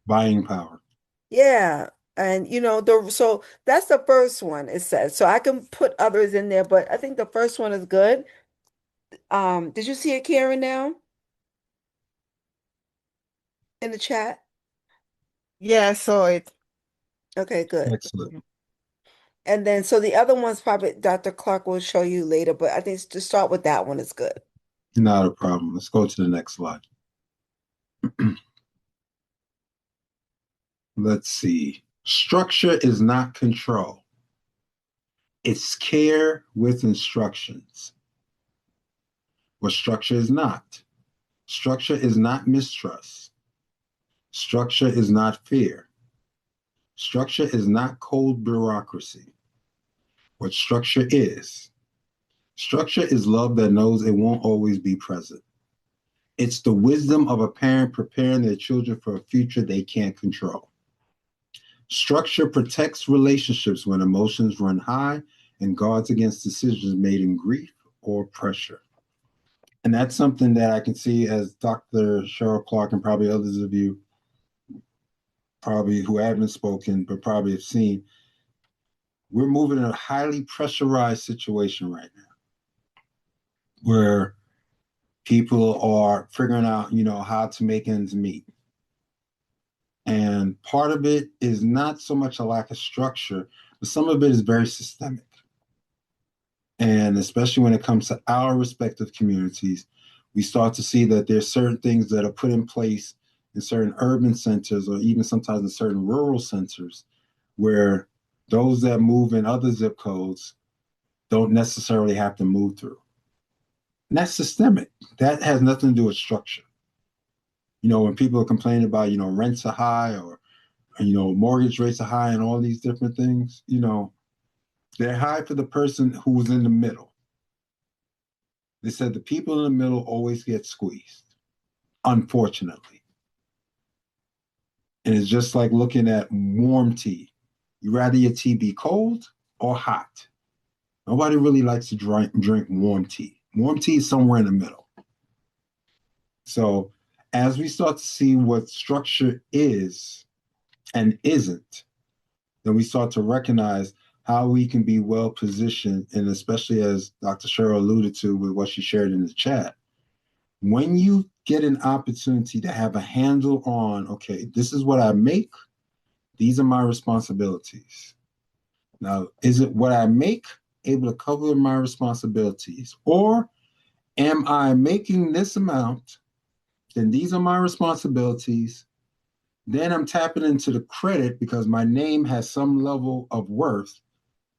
Buying power. Yeah. And so that's the first one it says. So I can put others in there, but I think the first one is good. Did you see it, Karen, now in the chat? Yeah, I saw it. Okay, good. Excellent. And then so the other one's probably Dr. Clark will show you later, but I think to start with that one is good. Not a problem. Let's go to the next slide. Let's see. Structure is not control. It's care with instructions. What structure is not? Structure is not mistrust. Structure is not fear. Structure is not cold bureaucracy. What structure is? Structure is love that knows it won't always be present. It's the wisdom of a parent preparing their children for a future they can't control. Structure protects relationships when emotions run high and guards against decisions made in grief or pressure. And that's something that I can see as Dr. Cheryl Clarke and probably others of you probably who haven't spoken but probably have seen. We're moving in a highly pressurized situation right now where people are figuring out, how to make ends meet. And part of it is not so much a lack of structure, but some of it is very systemic. And especially when it comes to our respective communities, we start to see that there's certain things that are put in place in certain urban centers or even sometimes in certain rural centers where those that move in other zip codes don't necessarily have to move through. And that's systemic. That has nothing to do with structure. When people are complaining about, rents are high or, mortgage rates are high and all these different things, they're high for the person who's in the middle. They said the people in the middle always get squeezed, unfortunately. And it's just like looking at warm tea. You rather your tea be cold or hot. Nobody really likes to drink warm tea. Warm tea is somewhere in the middle. So as we start to see what structure is and isn't, then we start to recognize how we can be well positioned, and especially as Dr. Cheryl alluded to with what she shared in the chat, when you get an opportunity to have a handle on, okay, this is what I make, these are my responsibilities. Now, is it what I make able to cover my responsibilities? Or am I making this amount? Then these are my responsibilities. Then I'm tapping into the credit because my name has some level of worth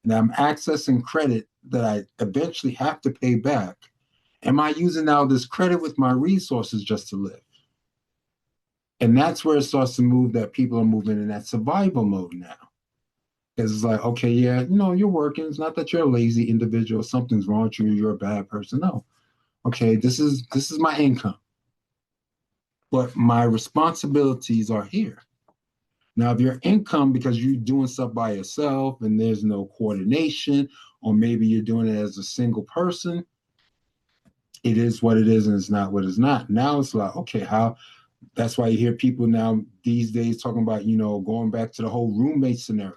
and I'm accessing credit that I eventually have to pay back. Am I using now this credit with my resources just to live? And that's where it starts to move that people are moving in that survival mode now. Because it's like, okay, yeah, you're working. It's not that you're a lazy individual, something's wrong with you, you're a bad person. No. Okay, this is my income. But my responsibilities are here. Now, if your income, because you're doing stuff by yourself and there's no coordination, or maybe you're doing it as a single person, it is what it is and it's not what it's not. Now it's like, okay, how that's why you hear people now these days talking about, going back to the whole roommate scenario.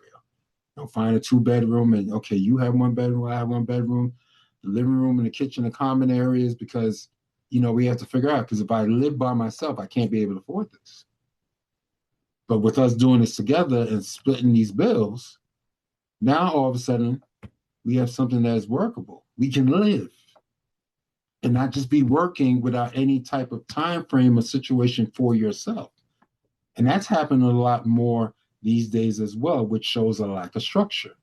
Find a 2 bedroom and okay, you have 1 bedroom, I have 1 bedroom, the living room and the kitchen, the common areas, because we have to figure out because if I live by myself, I can't be able to afford this. But with us doing this together and splitting these bills, now all of a sudden we have something that is workable. We can live and not just be working without any type of time frame or situation for yourself. And that's happening a lot more these days as well, which shows a lack of structure.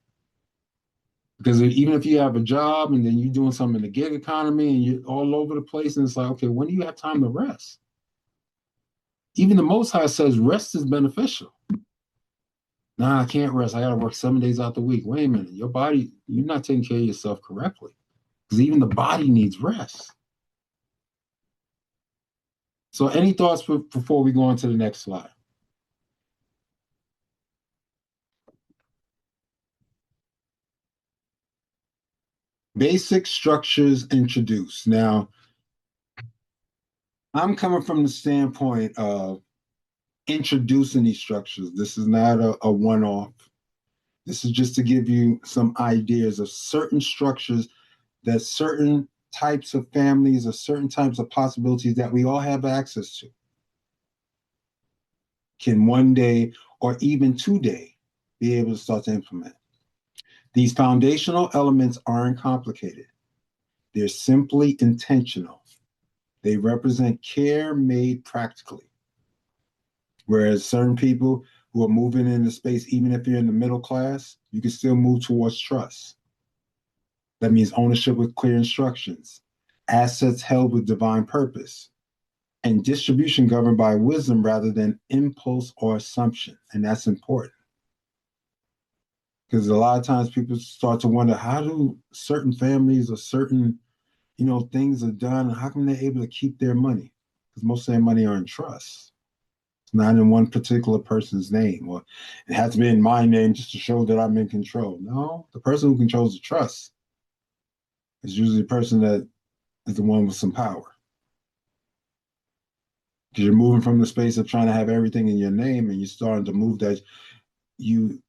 Because even if you have a job and then you're doing something in the gig economy and you're all over the place, and it's like, okay, when do you have time to rest? Even the Most High says rest is beneficial. Nah, I can't rest. I got to work 7 days out the week. Wait a minute. Your body, you're not taking care of yourself correctly. Because even the body needs rest. So, any thoughts before we go on to the next slide? Basic structures introduced. Now, I'm coming from the standpoint of introducing these structures. This is not a one-off. This is just to give you some ideas of certain structures that certain types of families or certain types of possibilities that we all have access to can one day or even today be able to start to implement. These foundational elements aren't complicated. They're simply intentional. They represent care made practically. Whereas certain people who are moving into space, even if you're in the middle class, you can still move towards trust. That means ownership with clear instructions, assets held with divine purpose, and distribution governed by wisdom rather than impulse or assumption. And that's important. Because a lot of times people start to wonder, how do certain families or certain, things are done? How come they're able to keep their money? Because most of their money are in trust. It's not in one particular person's name, or it has to be in my name just to show that I'm in control. No, the person who controls the trust is usually the person that is the one with some power. Because you're moving from the space of trying to have everything in your name, and you're starting to move that you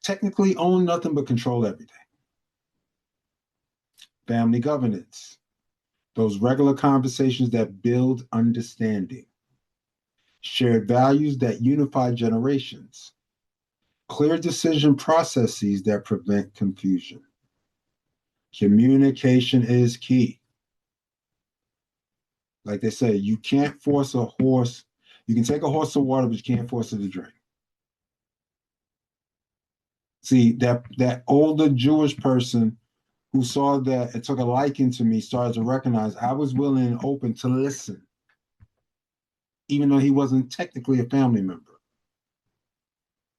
technically own nothing but control everything. Family governance, those regular conversations that build understanding, shared values that unify generations, clear decision processes that prevent confusion. Communication is key. Like they say, you can't force a horse. You can take a horse to water, but you can't force it to drink. See, that older Jewish person who saw that it took a liking to me started to recognize I was willing and open to listen, even though he wasn't technically a family member.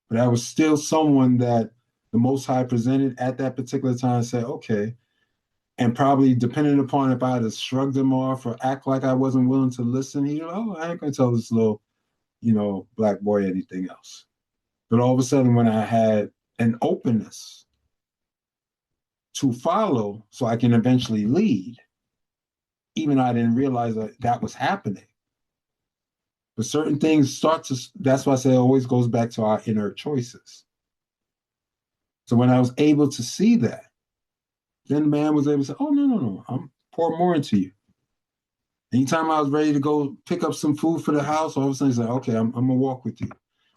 But I was still someone that the Most High presented at that particular time and said, okay. And probably depending upon if I had shrugged him off or act like I wasn't willing to listen, he'd I ain't gonna tell this little, black boy anything else. But all of a sudden, when I had an openness to follow so I can eventually lead, even though I didn't realize that was happening. But certain things that's why I say it always goes back to our inner choices. So when I was able to see that, then the man was able to say, oh, no, I'm pour more into you. Anytime I was ready to go pick up some food for the house, all of a sudden he's like, okay, I'm gonna walk with you.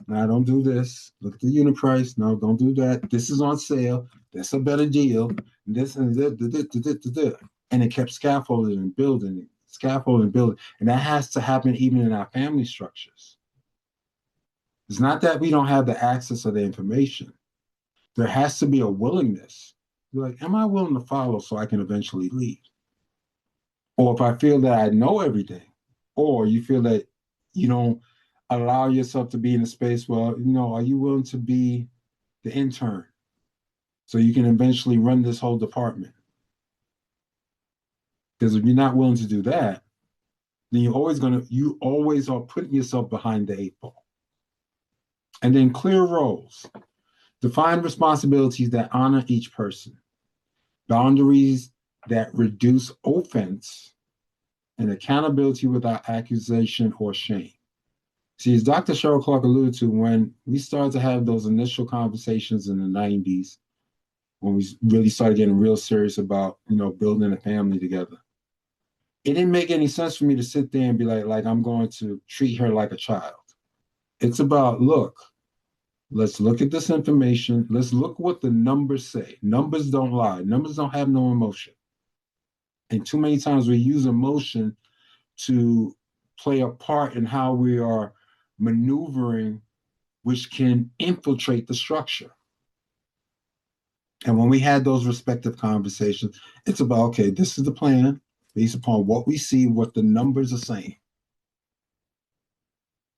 Now don't do this. Look at the unit price. No, don't do that. This is on sale. That's a better deal. This and that. And it kept scaffolding and building, And that has to happen even in our family structures. It's not that we don't have the access of the information. There has to be a willingness. You're like, am I willing to follow so I can eventually lead? Or if I feel that I know everything, or you feel that you don't allow yourself to be in a space where, are you willing to be the intern so you can eventually run this whole department? Because if you're not willing to do that, then you always are putting yourself behind the 8 ball. And then clear roles. Define responsibilities that honor each person. Boundaries that reduce offense, and accountability without accusation or shame. See, as Dr. Cheryl Clarke alluded to, when we started to have those initial conversations in the 90s, when we really started getting real serious about, building a family together, it didn't make any sense for me to sit there and be like I'm going to treat her like a child. It's about, let's look at this information. Let's look what the numbers say. Numbers don't lie. Numbers don't have no emotion. And too many times we use emotion to play a part in how we are maneuvering, which can infiltrate the structure. And when we had those respective conversations, it's about, okay, this is the plan based upon what we see, what the numbers are saying.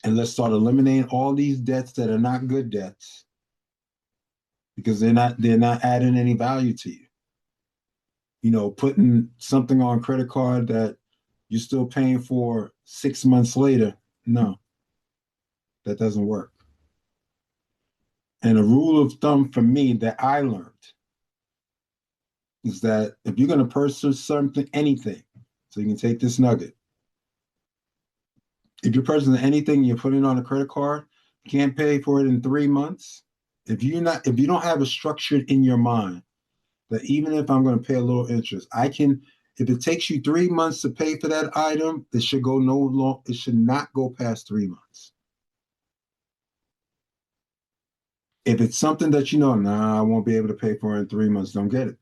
And let's start eliminating all these debts that are not good debts, because they're not adding any value to you. Putting something on credit card that you're still paying for 6 months later, no, that doesn't work. And a rule of thumb for me that I learned is that if you're going to purchase anything, so you can take this nugget, If you're purchasing anything you're putting on a credit card, can't pay for it in 3 months. If you don't have it structured in your mind that even if I'm going to pay a little interest, I can. If it takes you 3 months to pay for that item, it should go no long. It should not go past 3 months. If it's something that you know, nah, I won't be able to pay for it in 3 months, don't get it.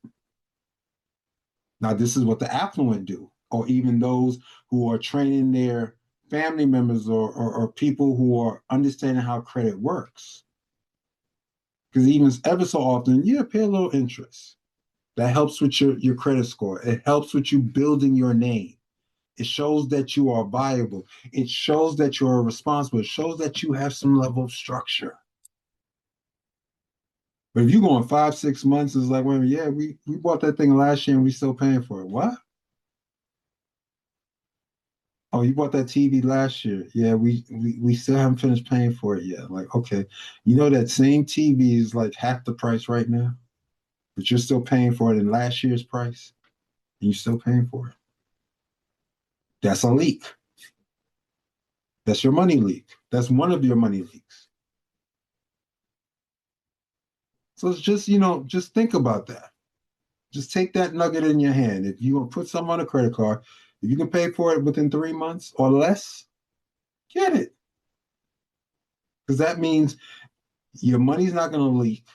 Now, this is what the affluent do, or even those who are training their family members or people who are understanding how credit works. Because even ever so often, yeah, pay a little interest. That helps with your credit score. It helps with you building your name. It shows that you are viable. It shows that you are responsible. It shows that you have some level of structure. But if you go in 5, 6 months, it's like, well, yeah, we bought that thing last year and we still paying for it. What? Oh, you bought that TV last year. Yeah, we still haven't finished paying for it yet. Like, okay, you know that same TV is like half the price right now, but you're still paying for it in last year's price, and you're still paying for it. That's a leak. That's your money leak. That's one of your money leaks. So it's just, just think about that. Just take that nugget in your hand. If you want to put something on a credit card, if you can pay for it within 3 months or less, get it. Because that means your money's not going to leak.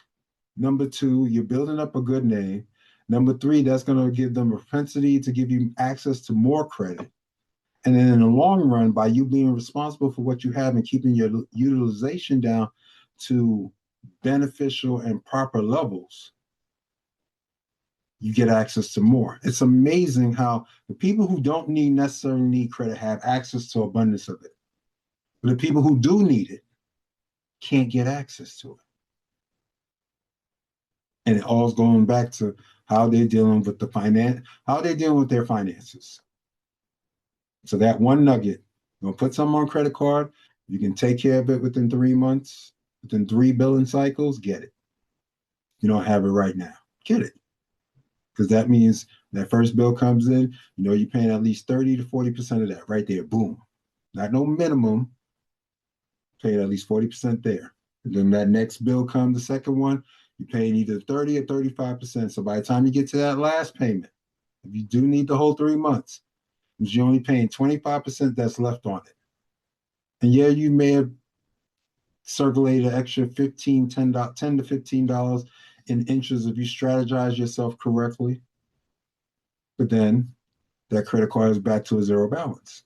Number 2, you're building up a good name. Number 3, that's going to give them a propensity to give you access to more credit. And then in the long run, by you being responsible for what you have and keeping your utilization down to beneficial and proper levels, you get access to more. It's amazing how the people who don't necessarily need credit have access to abundance of it. But the people who do need it can't get access to it. And it all's going back to how they're dealing with how they're dealing with their finances. So that one nugget, you're gonna put something on credit card, you can take care of it within 3 months, within 3 billing cycles, get it. You don't have it right now, get it. Because that means that first bill comes in, you're paying at least 30 to 40% of that right there. Boom. Not no minimum, paying at least 40% there. And then that next bill comes, the second one, you're paying either 30 or 35%. So by the time you get to that last payment, if you do need the whole 3 months, you're only paying 25% that's left on it. And yeah, you may have circulated an extra $10 to $15 in interest if you strategize yourself correctly. But then that credit card is back to a zero balance.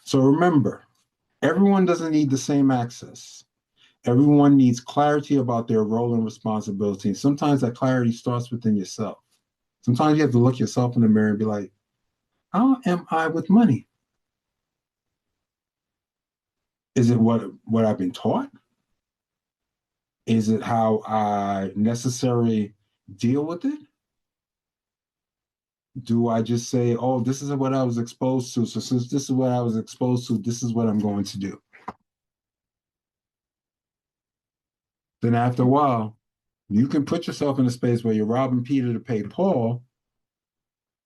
So remember, everyone doesn't need the same access. Everyone needs clarity about their role and responsibility. And sometimes that clarity starts within yourself. Sometimes you have to look yourself in the mirror and be like, how am I with money? Is it what I've been taught? Is it how I necessarily deal with it? Do I just say, oh, this is what I was exposed to. So since this is what I was exposed to, this is what I'm going to do. Then after a while, you can put yourself in a space where you're robbing Peter to pay Paul.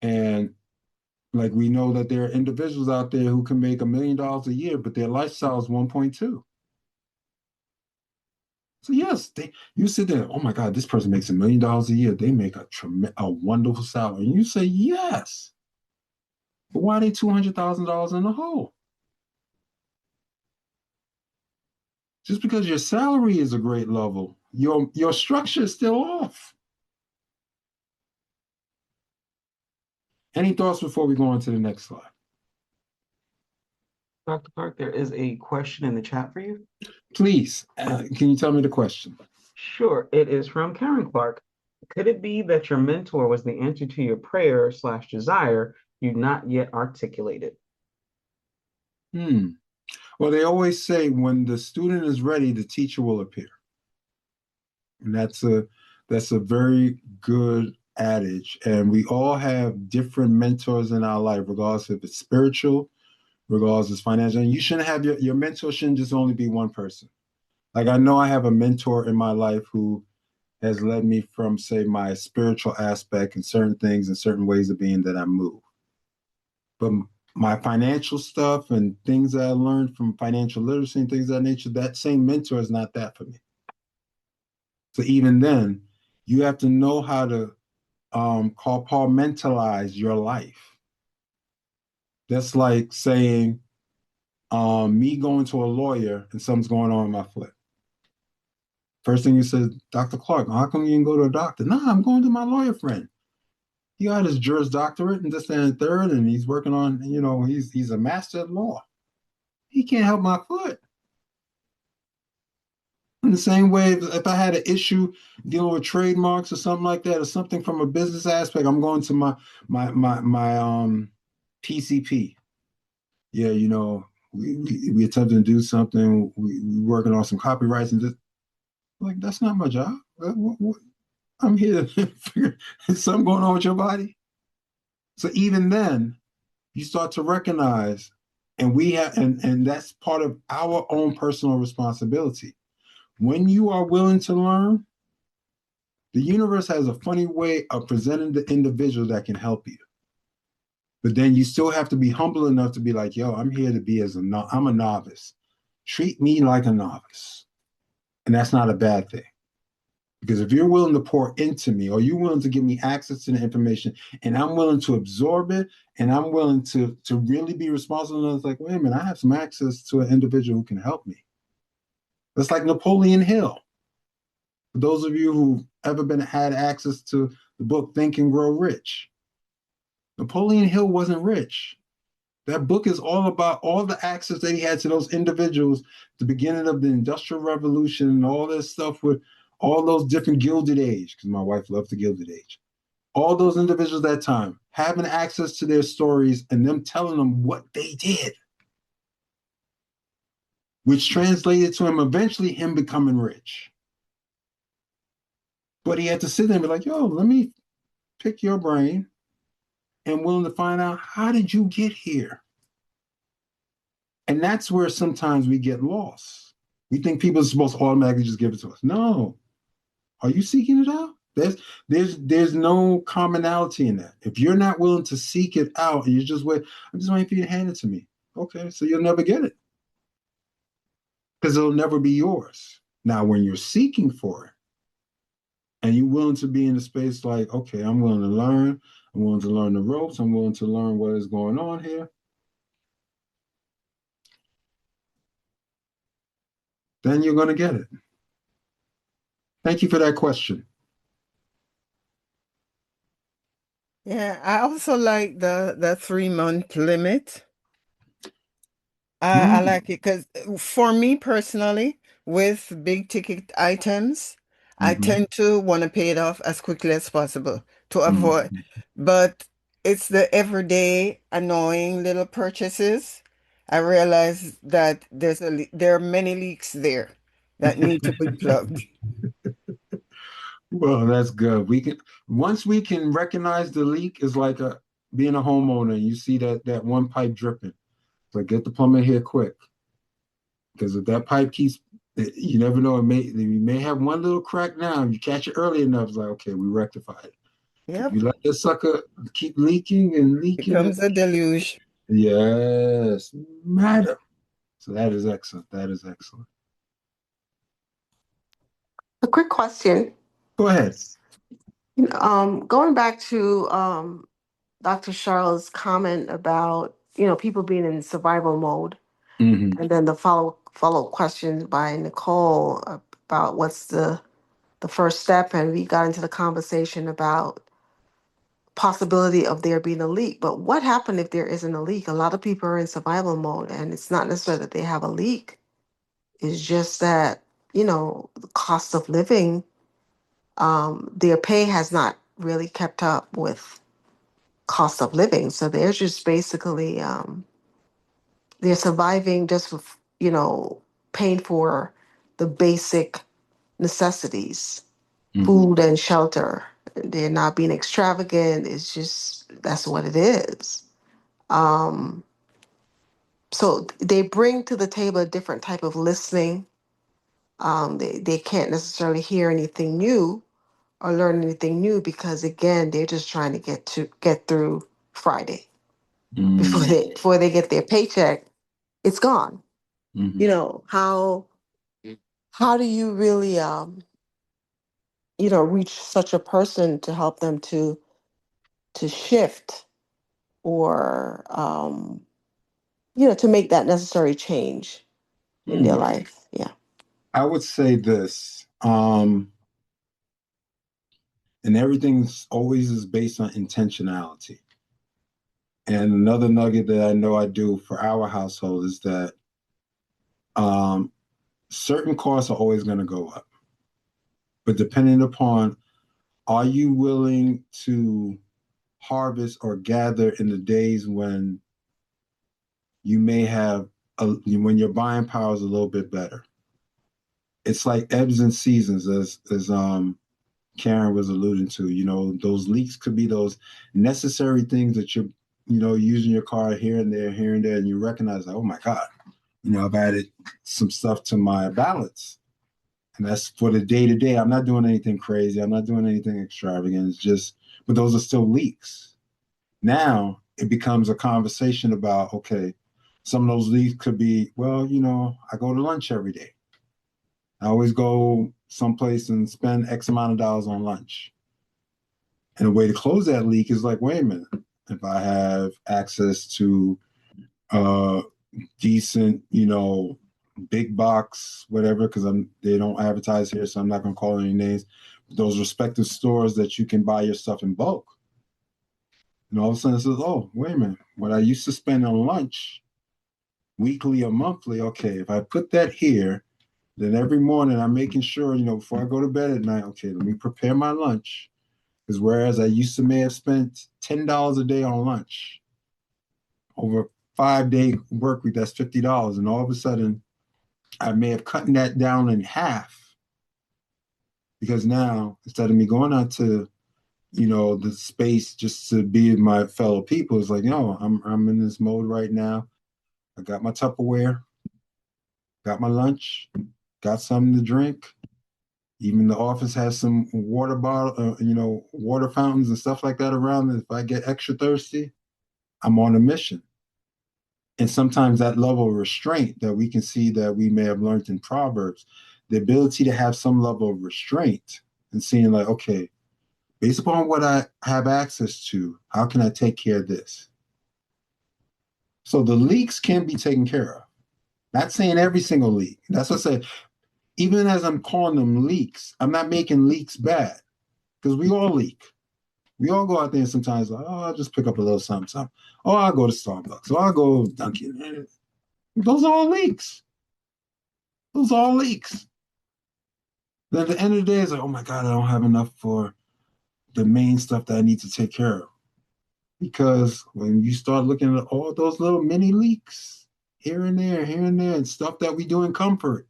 And like we know that there are individuals out there who can make $1 million a year, but their lifestyle is 1.2. So yes, you sit there, oh my God, this person makes $1 million a year. They make a wonderful salary. And you say, yes. But why are they $200,000 in the hole? Just because your salary is a great level, your structure is still off. Any thoughts before we go on to the next slide? Dr. Clarke, there is a question in the chat for you. Please, can you tell me the question? Sure, it is from Karen Clarke. Could it be that your mentor was the answer to your prayer/desire you not yet articulated? Well, they always say when the student is ready, the teacher will appear. And that's a very good adage. And we all have different mentors in our life, regardless if it's spiritual, regardless if it's financial. And you shouldn't have your mentor shouldn't just only be one person. Like I know I have a mentor in my life who has led me from, say, my spiritual aspect and certain things and certain ways of being that I move. But my financial stuff and things that I learned from financial literacy and things of that nature, that same mentor is not that for me. So even then, you have to know how to compartmentalize your life. That's like saying me going to a lawyer and something's going on with my foot. First thing you said, Dr. Clarke, how come you didn't go to a doctor? No, I'm going to my lawyer friend. He got his Juris Doctorate and this and third, and he's working on, he's a master at law. He can't help my foot. In the same way, if I had an issue dealing with trademarks or something like that, or something from a business aspect, I'm going to my PCP. Yeah, we attempted to do something. We working on some copyrights and just like that's not my job. I'm here to figure something going on with your body. So even then, you start to recognize, and we have, and that's part of our own personal responsibility. When you are willing to learn, the universe has a funny way of presenting the individual that can help you. But then you still have to be humble enough to be like, yo, I'm here to be I'm a novice. Treat me like a novice. And that's not a bad thing. Because if you're willing to pour into me, or you're willing to give me access to the information, and I'm willing to absorb it, and I'm willing to really be responsible, and I was like, wait a minute, I have some access to an individual who can help me. That's like Napoleon Hill. For those of you who've ever had access to the book Think and Grow Rich, Napoleon Hill wasn't rich. That book is all about all the access that he had to those individuals, the beginning of the Industrial Revolution and all this stuff with all those different Gilded Age, because my wife loved the Gilded Age. All those individuals at that time, having access to their stories and them telling them what they did, which translated to him eventually him becoming rich. But he had to sit there and be like, yo, let me pick your brain and willing to find out, how did you get here? And that's where sometimes we get lost. We think people are supposed to automatically just give it to us. No. Are you seeking it out? There's no commonality in that. If you're not willing to seek it out and you just wait, I'm just waiting for you to hand it to me. Okay, so you'll never get it. Because it'll never be yours. Now, when you're seeking for it, and you're willing to be in the space like, okay, I'm willing to learn. I'm willing to learn the ropes. I'm willing to learn what is going on here. Then you're going to get it. Thank you for that question. Yeah, I also like the 3-month limit. I like it because for me personally, with big ticket items, I tend to want to pay it off as quickly as possible to avoid, but it's the everyday annoying little purchases. I realize that there are many leaks there that need to be plugged. Well, that's good. Once we can recognize the leak is like being a homeowner and you see that one pipe dripping. So get the plumber here quick. Because if that pipe keeps, you never know, you may have one little crack now. If you catch it early enough, it's like, okay, we rectified it. Yep. If you let this sucker keep leaking and leaking. Becomes a deluge. Yes, madam. So that is excellent. That is excellent. A quick question. Go ahead. Going back to Dr. Charles' comment about people being in survival mode, and then the follow question by Nicole about what's the first step, and we got into the conversation about possibility of there being a leak. But what happened if there isn't a leak? A lot of people are in survival mode, and it's not necessarily that they have a leak. It's just that the cost of living, their pay has not really kept up with cost of living. So they're just basically they're surviving just with paying for the basic necessities, food and shelter. They're not being extravagant. It's just that's what it is. So they bring to the table a different type of listening. They can't necessarily hear anything new or learn anything new because again they're just trying to get through Friday. before they get their paycheck, it's gone. You know, how do you really reach such a person to help them to shift or to make that necessary change in their life? Yeah. I would say this, and everything's always is based on intentionality. And another nugget that I know I do for our household is that certain costs are always going to go up. But depending upon, are you willing to harvest or gather in the days when you may have, when your buying power is a little bit better? It's like ebbs and seasons, as Karen was alluding to. You know, those leaks could be those necessary things that you're, using your car here and there, and you recognize, like, oh my God, I've added some stuff to my balance. And that's for the day-to-day. I'm not doing anything crazy. I'm not doing anything extravagant. It's just, but those are still leaks. Now it becomes a conversation about, okay, some of those leaks could be, well, I go to lunch every day. I always go someplace and spend X amount of dollars on lunch. And the way to close that leak is like, wait a minute, if I have access to decent, big box, whatever, because they don't advertise here, so I'm not going to call any names. Those respective stores that you can buy your stuff in bulk. And all of a sudden it says, oh, wait a minute, what I used to spend on lunch weekly or monthly, okay, if I put that here, then every morning I'm making sure, before I go to bed at night, okay, let me prepare my lunch. Because whereas I may have spent $10 a day on lunch, over a 5-day work week, that's $50. And all of a sudden, I may have cut that down in half, because now instead of me going out to, the space just to be with my fellow people, it's like, I'm in this mode right now. I got my Tupperware, got my lunch, got something to drink. Even the office has some water bottle, water fountains and stuff like that around. If I get extra thirsty, I'm on a mission. And sometimes that level of restraint that we can see that we may have learned in Proverbs, the ability to have some level of restraint and seeing like, okay, based upon what I have access to, how can I take care of this? So the leaks can be taken care of. Not saying every single leak. That's what I said. Even as I'm calling them leaks, I'm not making leaks bad, because we all leak. We all go out there and sometimes like, oh, I'll just pick up a little something. Oh, I'll go to Starbucks. Or I'll go to Dunkin'. Those are all leaks. Those are all leaks. Then at the end of the day, it's like, oh my God, I don't have enough for the main stuff that I need to take care of. Because when you start looking at all those little mini leaks here and there, and stuff that we do in comfort,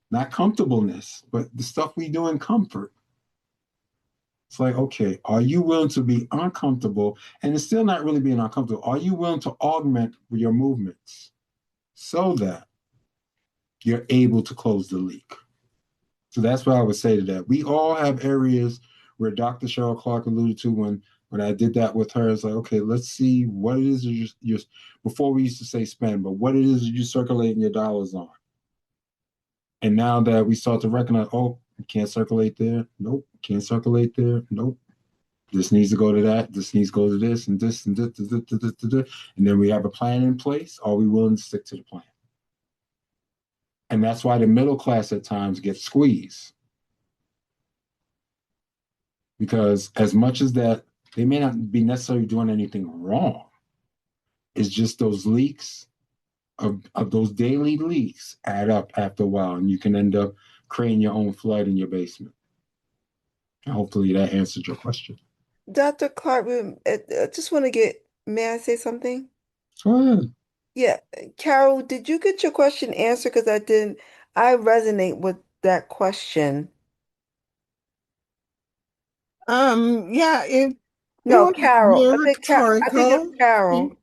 not comfortableness, but the stuff we do in comfort. It's like, okay, are you willing to be uncomfortable? And it's still not really being uncomfortable. Are you willing to augment your movements so that you're able to close the leak? So that's what I would say to that. We all have areas where Dr. Cheryl Clarke alluded to when I did that with her. It's like, okay, let's see what it is you're before we used to say spend, but what it is you're circulating your dollars on. And now that we start to recognize, oh, you can't circulate there. Nope. Can't circulate there. Nope. This needs to go to that. This needs to go to this and this and this. And then we have a plan in place. Are we willing to stick to the plan? And that's why the middle class at times gets squeezed. Because as much as that, they may not be necessarily doing anything wrong. It's just those leaks of those daily leaks add up after a while, and you can end up creating your own flood in your basement. And hopefully that answered your question. Dr. Clarke, I just want to may I say something? Go ahead. Yeah, Carol, did you get your question answered? Because I didn't. I resonate with that question. Yeah, it No, was Carol. more I think it's rhetorical. Carol.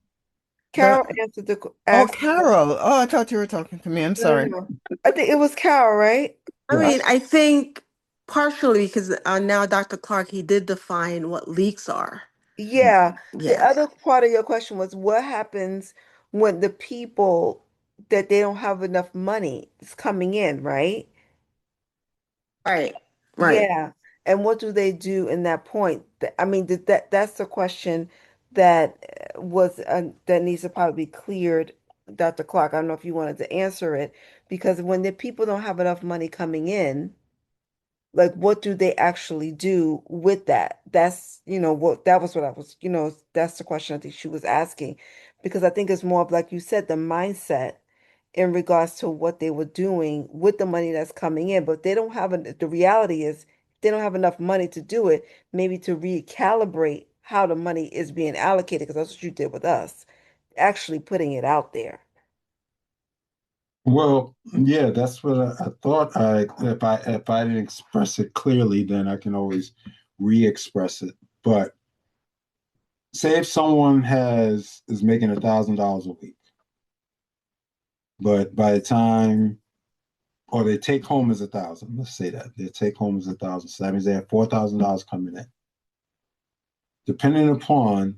Carol answered asked. Carol. Oh, I thought you were talking to me. I'm sorry. No. I think it was Carol, right? I mean, I think partially because now Dr. Clarke, he did define what leaks are. Yeah. The Yeah. other part of your question was what happens when the people that they don't have enough money is coming in, right? Right. Right. Yeah. And what do they do in that point? I mean, that's the question that was that needs to probably be cleared, Dr. Clark. I don't know if you wanted to answer it because when the people don't have enough money coming in, like what do they actually do with that? That's, what that was what I was, that's the question I think she was asking because I think it's more of like you said, the mindset in regards to what they were doing with the money that's coming in, but they don't have the reality is they don't have enough money to do it, maybe to recalibrate how the money is being allocated, because that's what you did with us, actually putting it out there. Well, yeah, that's what I thought. If I didn't express it clearly, then I can always re-express it. But say if someone is making $1,000 a week, but by the time or their take home is 1,000, let's say that their take home is 1,000, so that means they have $4,000 coming in. Depending upon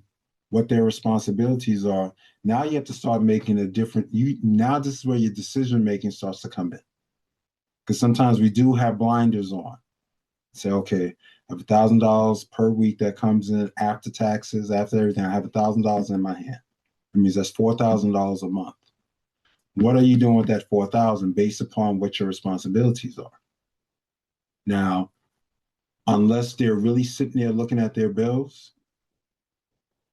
what their responsibilities are, now you have to start making a different. Now this is where your decision making starts to come in. Because sometimes we do have blinders on. Say, okay, I have $1,000 per week that comes in after taxes, after everything. I have $1,000 in my hand. It means that's $4,000 a month. What are you doing with that 4,000 based upon what your responsibilities are? Now, unless they're really sitting there looking at their bills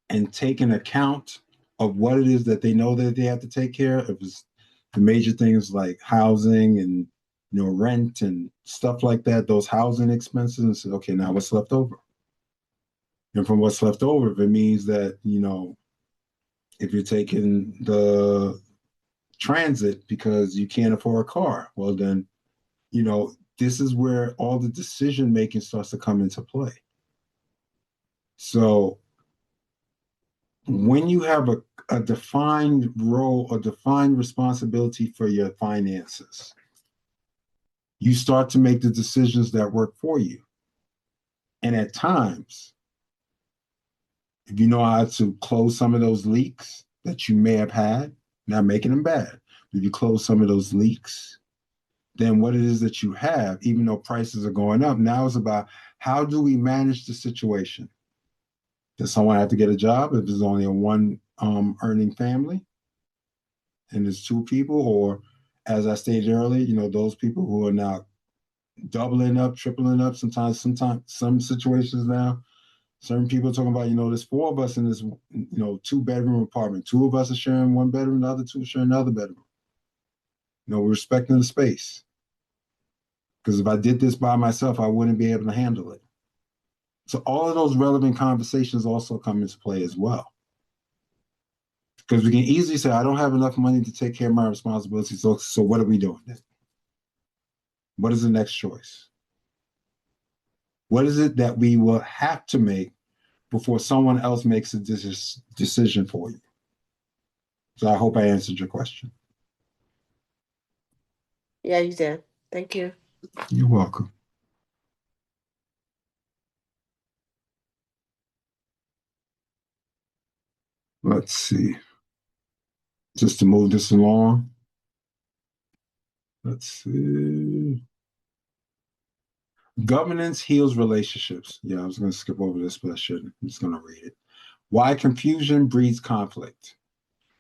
and taking account of what it is that they know that they have to take care of, the major things like housing and rent and stuff like that, those housing expenses, and say, okay, now what's left over? And from what's left over, if it means that, if you're taking the transit because you can't afford a car, well then, this is where all the decision making starts to come into play. So when you have a defined role, a defined responsibility for your finances, you start to make the decisions that work for you. And at times, if you know how to close some of those leaks that you may have had, not making them bad, if you close some of those leaks, then what it is that you have, even though prices are going up, now it's about how do we manage the situation? Does someone have to get a job if there's only a one earning family and there's two people? Or as I stated earlier, those people who are now doubling up, tripling up, sometimes some situations now, certain people are talking about, there's four of us in this, 2-bedroom apartment. Two of us are sharing one bedroom, the other two are sharing another bedroom. We're respecting the space. Because if I did this by myself, I wouldn't be able to handle it. So all of those relevant conversations also come into play as well. Because we can easily say, I don't have enough money to take care of my responsibilities. So what are we doing then? What is the next choice? What is it that we will have to make before someone else makes a decision for you? So I hope I answered your question. Yeah, you did. Thank you. You're welcome. Let's see. Just to move this along. Let's see. Governance heals relationships. Yeah, I was going to skip over this, but I shouldn't. I'm just going to read it. Why confusion breeds conflict.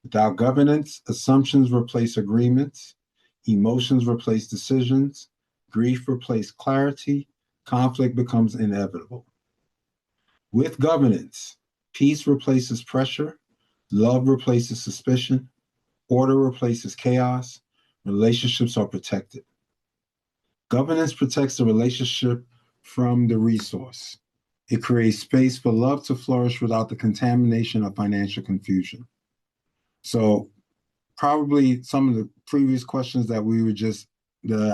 Without governance, assumptions replace agreements, emotions replace decisions, grief replaces clarity, conflict becomes inevitable. With governance, peace replaces pressure, love replaces suspicion, order replaces chaos, relationships are protected. Governance protects the relationship from the resource. It creates space for love to flourish without the contamination of financial confusion. So probably some of the previous questions that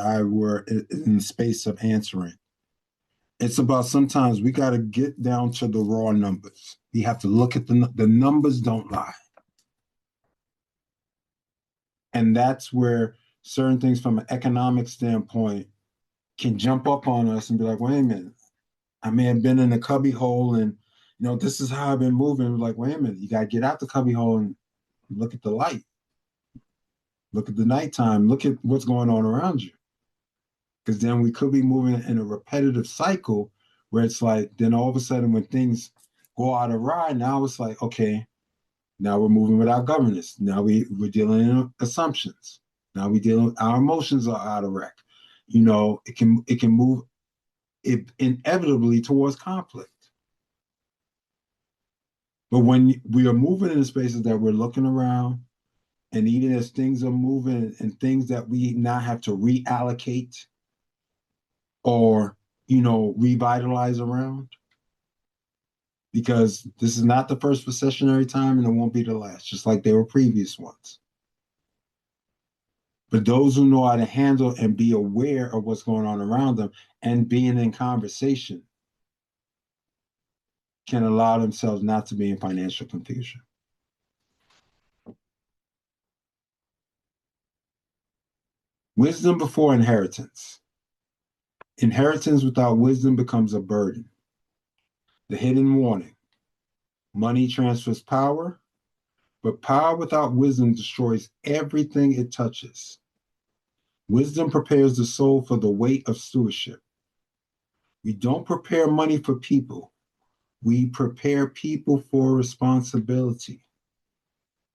I were in the space of answering. It's about sometimes we got to get down to the raw numbers. We have to look at the numbers don't lie. And that's where certain things from an economic standpoint can jump up on us and be like, wait a minute, I may have been in a cubby hole and This is how I've been moving. Like, wait a minute, you got to get out the cubbyhole and look at the light. Look at the nighttime. Look at what's going on around you. Because then we could be moving in a repetitive cycle where it's like, then all of a sudden when things go out of ride, now it's like, okay, now we're moving without governance. Now we're dealing in assumptions. Now our emotions are out of whack. It can move inevitably towards conflict. But when we are moving in the spaces that we're looking around, and even as things are moving and things that we now have to reallocate or, revitalize around, because this is not the first recessionary time and it won't be the last, just like there were previous ones. But those who know how to handle and be aware of what's going on around them and being in conversation can allow themselves not to be in financial confusion. Wisdom before inheritance. Inheritance without wisdom becomes a burden. The hidden warning. Money transfers power, but power without wisdom destroys everything it touches. Wisdom prepares the soul for the weight of stewardship. We don't prepare money for people. We prepare people for responsibility.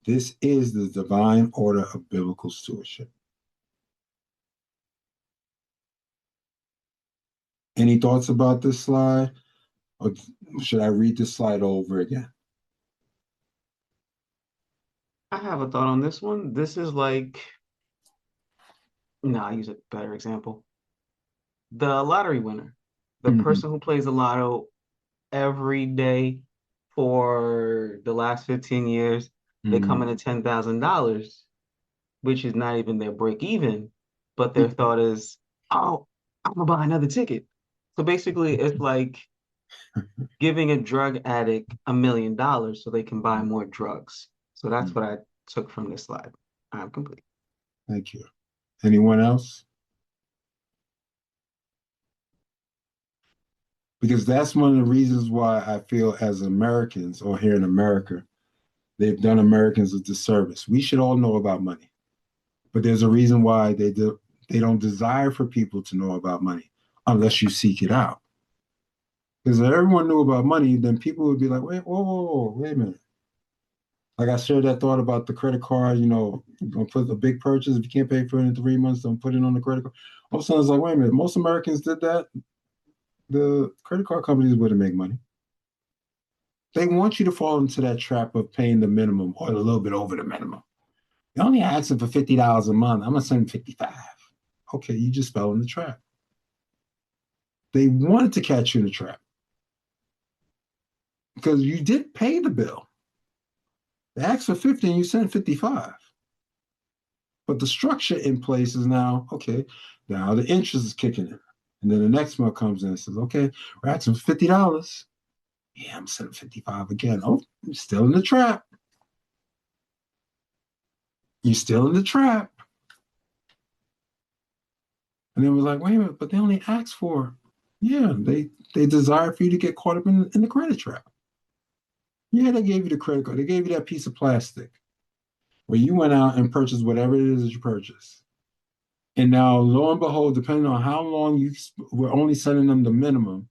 This is the divine order of biblical stewardship. Any thoughts about this slide? Or should I read this slide over again? I have a thought on this one. This is like, I'll use a better example. The lottery winner, the person who plays the lotto every day for the last 15 years, they come in at $10,000, which is not even their break even, but their thought is, oh, I'm gonna buy another ticket. So basically, it's like giving a drug addict $1 million so they can buy more drugs. So that's what I took from this slide. I'm complete. Thank you. Anyone else? Because that's one of the reasons why I feel as Americans, or here in America, they've done Americans a disservice. We should all know about money, but there's a reason why they don't desire for people to know about money unless you seek it out. Because if everyone knew about money, then people would be like, wait, whoa, wait a minute. Like I shared that thought about the credit card, don't put a big purchase. If you can't pay for it in 3 months, don't put it on the credit card. All of a sudden, it's like, wait a minute, most Americans did that. The credit card companies wouldn't make money. They want you to fall into that trap of paying the minimum or a little bit over the minimum. You're only asking for $50 a month. I'm going to send 55. Okay, you just fell in the trap. They wanted to catch you in the trap because you did pay the bill. They asked for 50 and you sent 55. But the structure in place is now, okay, now the interest is kicking in. And then the next month comes in and says, okay, we're asking for $50. Yeah, I'm sending 55 again. Oh, you're still in the trap. You're still in the trap. And then we're like, wait a minute, but they only asked for, they desire for you to get caught up in the credit trap. Yeah, they gave you the credit card. They gave you that piece of plastic where you went out and purchased whatever it is that you purchased. And now, lo and behold, depending on how long you were only sending them the minimum,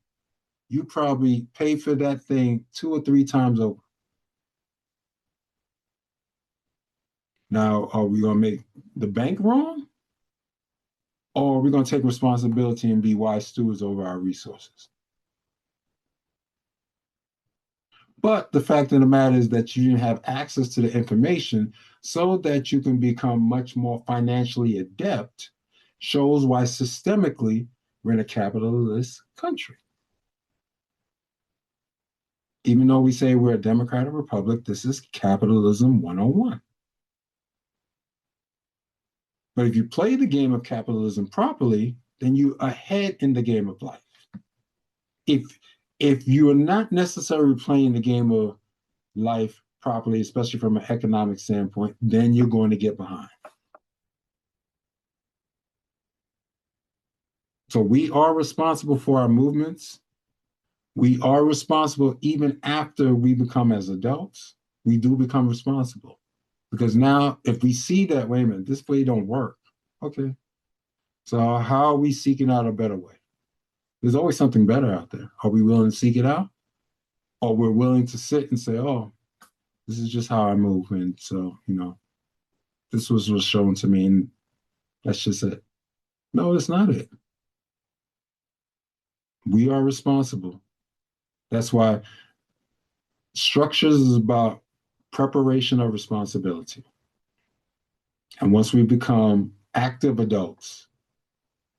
you probably pay for that thing 2 or 3 times over. Now, are we going to make the bank wrong? Or are we going to take responsibility and be wise stewards over our resources? But the fact of the matter is that you have access to the information so that you can become much more financially adept, shows why systemically we're in a capitalist country. Even though we say we're a democratic republic, this is capitalism 101. But if you play the game of capitalism properly, then you're ahead in the game of life. If you are not necessarily playing the game of life properly, especially from an economic standpoint, then you're going to get behind. So we are responsible for our movements, We are responsible even after we become as adults. We do become responsible. Because now if we see that, wait a minute, this way don't work. Okay. So how are we seeking out a better way? There's always something better out there. Are we willing to seek it out? Or we're willing to sit and say, oh, this is just how I move. And so, this was shown to me and that's just it. No, it's not it. We are responsible. That's why structures is about preparation of responsibility. And once we become active adults,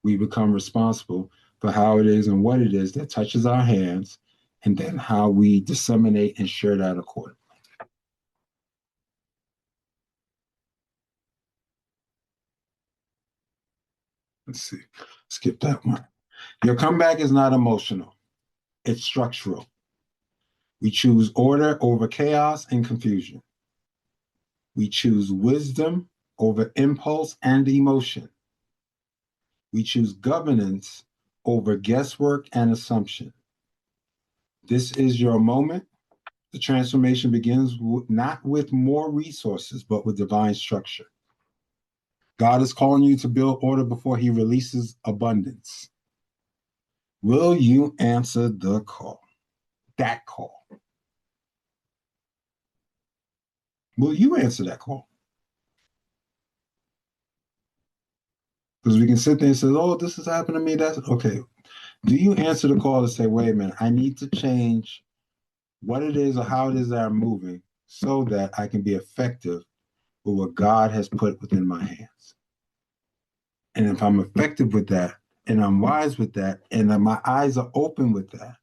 we become responsible for how it is and what it is that touches our hands, and then how we disseminate and share that accordingly. Let's see. Skip that one. Your comeback is not emotional. It's structural. We choose order over chaos and confusion. We choose wisdom over impulse and emotion. We choose governance over guesswork and assumption. This is your moment. The transformation begins not with more resources, but with divine structure. God is calling you to build order before he releases abundance. Will you answer the call? That call. Will you answer that call? Because we can sit there and say, oh, this has happened to me. That's okay. Do you answer the call to say, wait a minute, I need to change what it is or how it is that I'm moving so that I can be effective with what God has put within my hands? And if I'm effective with that, and I'm wise with that, and my eyes are open with that,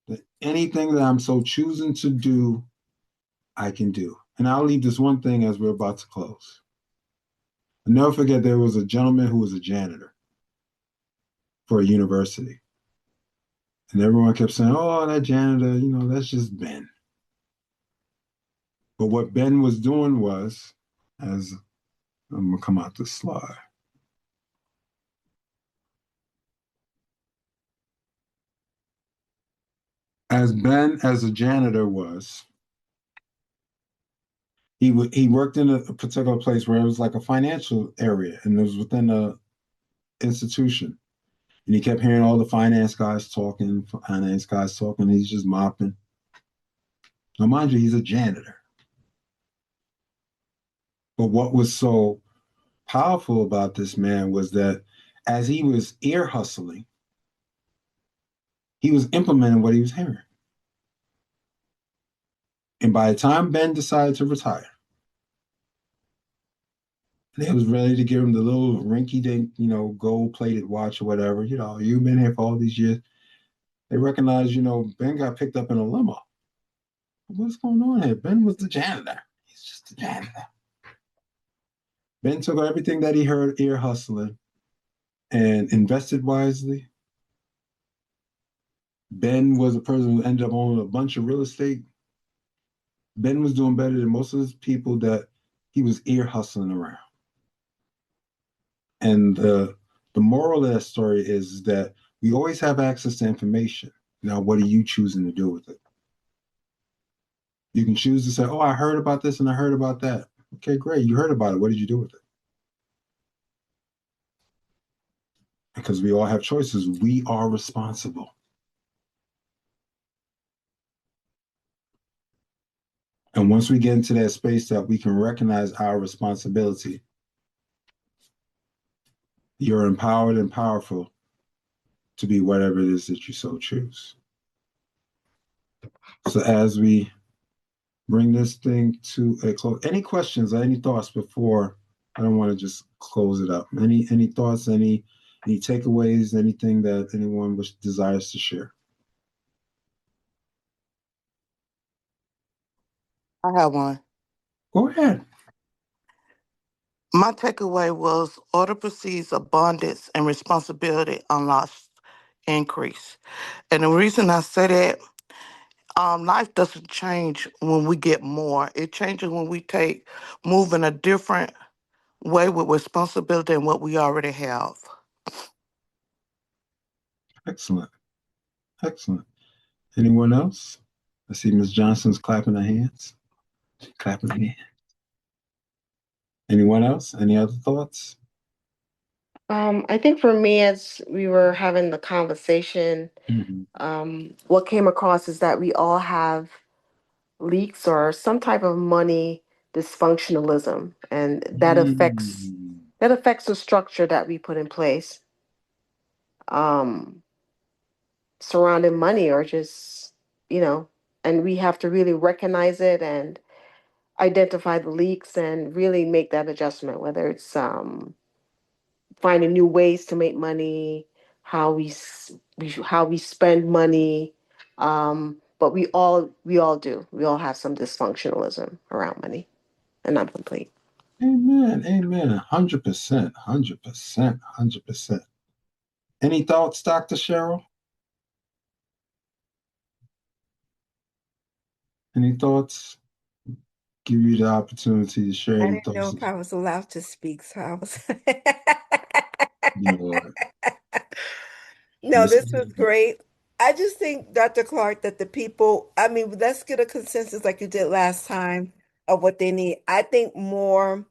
that anything that I'm so choosing to do, I can do. And I'll leave this one thing as we're about to close. I'll never forget there was a gentleman who was a janitor for a university. And everyone kept saying, oh, that janitor, that's just Ben. But what Ben was doing was, as I'm going to come out this slide. As Ben, as a janitor was, he worked in a particular place where it was like a financial area and it was within a institution. And he kept hearing all the finance guys talking. He's just mopping. Now, mind you, he's a janitor. But what was so powerful about this man was that as he was ear hustling, he was implementing what he was hearing. And by the time Ben decided to retire, they was ready to give him the little rinky-dink, gold-plated watch or whatever. You've been here for all these years. They recognized, Ben got picked up in a limo. What's going on here? Ben was the janitor. He's just a janitor. Ben took everything that he heard ear hustling and invested wisely. Ben was a person who ended up owning a bunch of real estate. Ben was doing better than most of the people that he was ear hustling around. And the moral of that story is that we always have access to information. Now, what are you choosing to do with it? You can choose to say, oh, I heard about this and I heard about that. Okay, great. You heard about it. What did you do with it? Because we all have choices. We are responsible. And once we get into that space that we can recognize our responsibility, you're empowered and powerful to be whatever it is that you so choose. So as we bring this thing to a close, any questions or any thoughts before? I don't want to just close it up. Any thoughts, any takeaways, anything that anyone desires to share? I have one. Go ahead. My takeaway was order precedes abundance and responsibility unlocks increase. And the reason I say that, life doesn't change when we get more. It changes when we move in a different way with responsibility than what we already have. Excellent. Excellent. Anyone else? I see Ms. Johnson's clapping her hands. Clapping her hands. Anyone else? Any other thoughts? I think for me, as we were having the conversation, what came across is that we all have leaks or some type of money dysfunctionalism, and that affects the structure that we put in place surrounding money, or just, and we have to really recognize it and identify the leaks and really make that adjustment, whether it's finding new ways to make money, how we spend money. But we all have some dysfunctionalism around money, and I'm complete. Amen. Amen. 100%. 100%. 100%. Any thoughts, Dr. Cheryl? Any thoughts? Give you the opportunity to share I any didn't know thoughts. if I was allowed to speak, so I was. You know what? No, Yes, this was great. I just think, Dr. Clarke, that the people, I mean, let's get a consensus like you did last time of what they need. I think more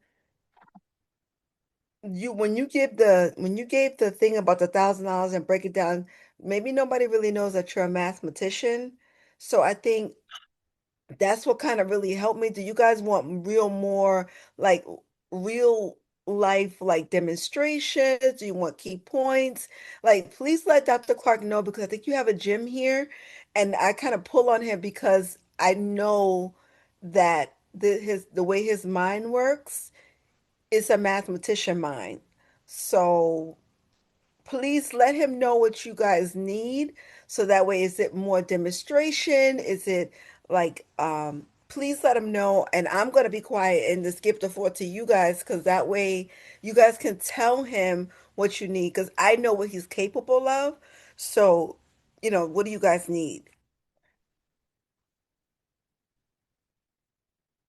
when you gave the thing about the $1,000 and break it down, maybe nobody really knows that you're a mathematician. So I think that's what kind of really helped me. Do you guys want real more like real life like demonstrations? Do you want key points? Like, please let Dr. Clarke know because I think you have a gym here, and I kind of pull on him because I know that the way his mind works is a mathematician mind. So please let him know what you guys need so that way is it more demonstration, is it like please let him know, and I'm going to be quiet and just give the floor to you guys because that way you guys can tell him what you need because I know what he's capable of. So what do you guys need?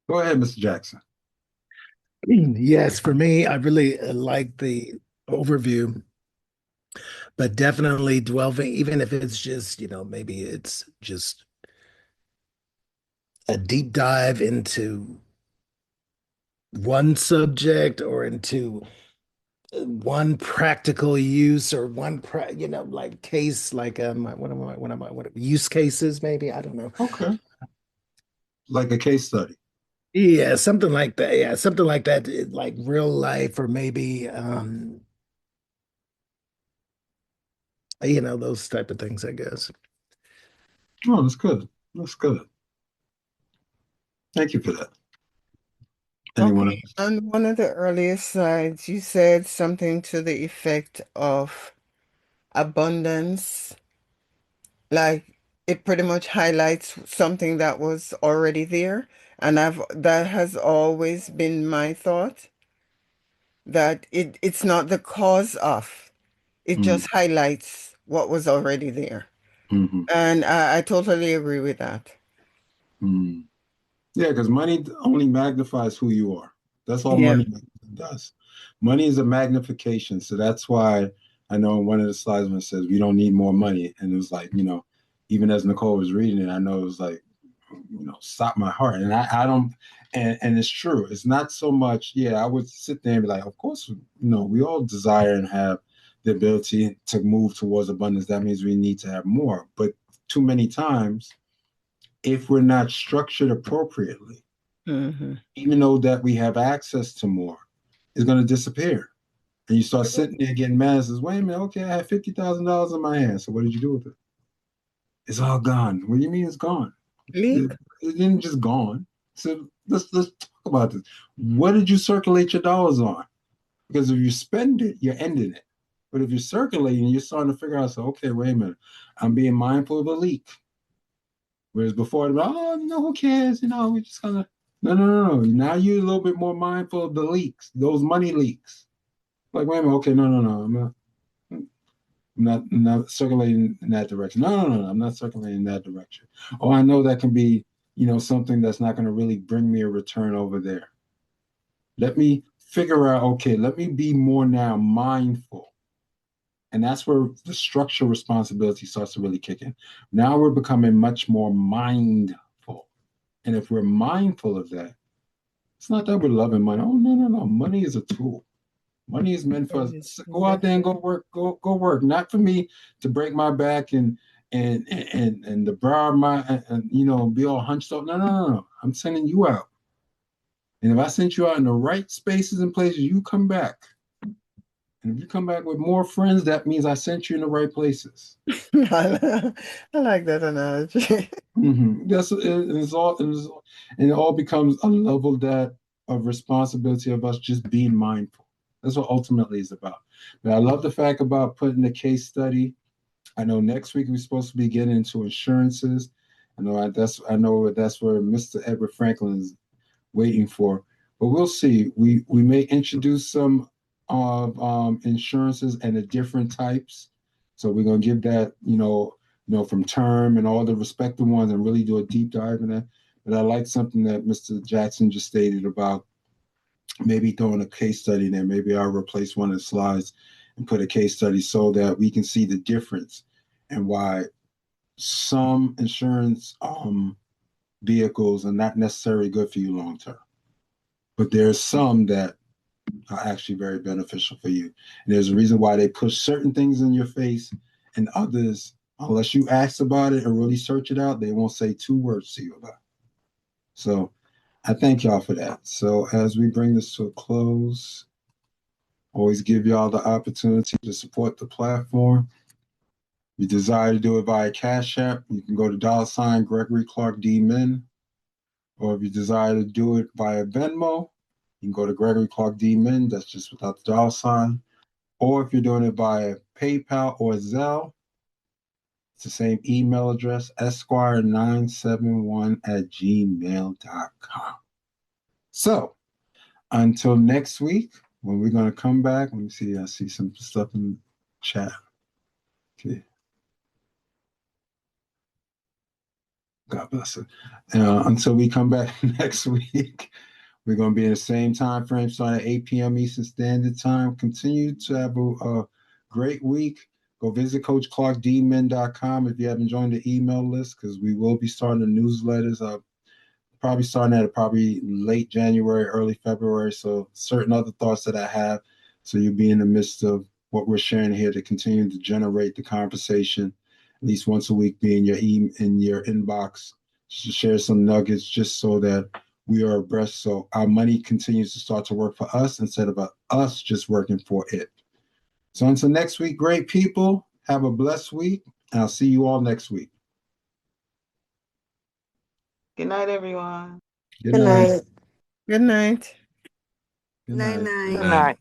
Go ahead, Mr. Jackson. Yes, for me, I really like the overview, but definitely delving, even if it's just, maybe it's just a deep dive into one subject or into one practical use or like case, like what use cases, maybe, I don't know. Okay. Like a case study. Yeah, something like that. Yeah, something like that, like real life, or maybe those type of things, I guess. Oh, that's good. That's good. Thank you for that. Anyone Okay, else? on one of the earlier slides, you said something to the effect of abundance, like it pretty much highlights something that was already there. And that has always been my thought, that it's not the cause of, it just highlights what was already there. Mm-hmm. And I totally agree with that. Mm-hmm. Yeah, because money only magnifies who you are. That's all Yeah. money does. Money is a magnification. So that's why I know in one of the slides when it says we don't need more money. And it was like, even as Nicole was reading it, I know it was like, stop my heart. And I don't, and it's true. It's not so much, I would sit there and be like, of course, we all desire and have the ability to move towards abundance. That means we need to have more. But too many times, if we're not structured appropriately, even though that we have access to more, it's going to disappear. And you start sitting there getting mad and says, wait a minute, okay, I have $50,000 in my hand. So what did you do with it? It's all gone. What do you mean it's gone? Leak? It didn't just gone. So let's talk about this. What did you circulate your dollars on? Because if you spend it, you're ending it. But if you're circulating, you're starting to figure out, so, okay, wait a minute, I'm being mindful of a leak. Whereas before, who cares? We're just gonna. No. Now you're a little bit more mindful of the leaks, those money leaks. Like, wait a minute, okay, no. I'm not circulating in that direction. No. I'm not circulating in that direction. Oh, I know that can be, something that's not going to really bring me a return over there. Let me figure out, okay, let me be more now mindful And that's where the structural responsibility starts to really kick in. Now we're becoming much more mindful. And if we're mindful of that, it's not that we're loving money. Oh, no. Money is a tool. Money is meant for us. Go out there and go work. Go work. Not for me to break my back and to borrow my and be all hunched up. No. I'm sending you out. And if I sent you out in the right spaces and places, you come back. And if you come back with more friends, that means I sent you in the right places. I like that analogy. That's it all becomes a level of responsibility of us just being mindful. That's what ultimately is about. But I love the fact about putting the case study. I know next week we're supposed to be getting into insurances. I know that's where Mr. Edward Franklin is waiting for. But we'll see. We may introduce some of insurances and the different types. So we're gonna give that, from term and all the respective ones and really do a deep dive in that. But I like something that Mr. Jackson just stated about maybe throwing a case study in there. Maybe I'll replace one of the slides and put a case study so that we can see the difference and why some insurance vehicles are not necessarily good for you long term. But there's some that are actually very beneficial for you. And there's a reason why they push certain things in your face and others, unless you ask about it or really search it out, they won't say 2 words to you about it. So I thank y'all for that. So as we bring this to a close, always give y'all the opportunity to support the platform. If you desire to do it via Cash App, you can go to $Gregory Clarke DMin. Or if you desire to do it via Venmo, you can go to Gregory Clarke DMin. That's just without the $. Or if you're doing it via PayPal or Zelle, it's the same email address, esquire971@gmail.com. So until next week, when we're going to come back, let me see. I see some stuff in the chat. Okay. God bless it. Until we come back next week, we're going to be in the same time frame, starting at 8 p.m. Eastern Standard Time. Continue to have a great week. Go visit CoachClarkeDmin.com if you haven't joined the email list, because we will be starting the newsletters. Probably starting at probably late January, early February. So certain other thoughts that I have. So you'll be in the midst of what we're sharing here to continue to generate the conversation. At least once a week, be in your inbox, just to share some nuggets, just so that we are abreast. So our money continues to start to work for us instead of us just working for it. So until next week, great people, have a blessed week, and I'll see you all next week. Good night, everyone. Good night. night. Good night. Good Night, night. night. Good night.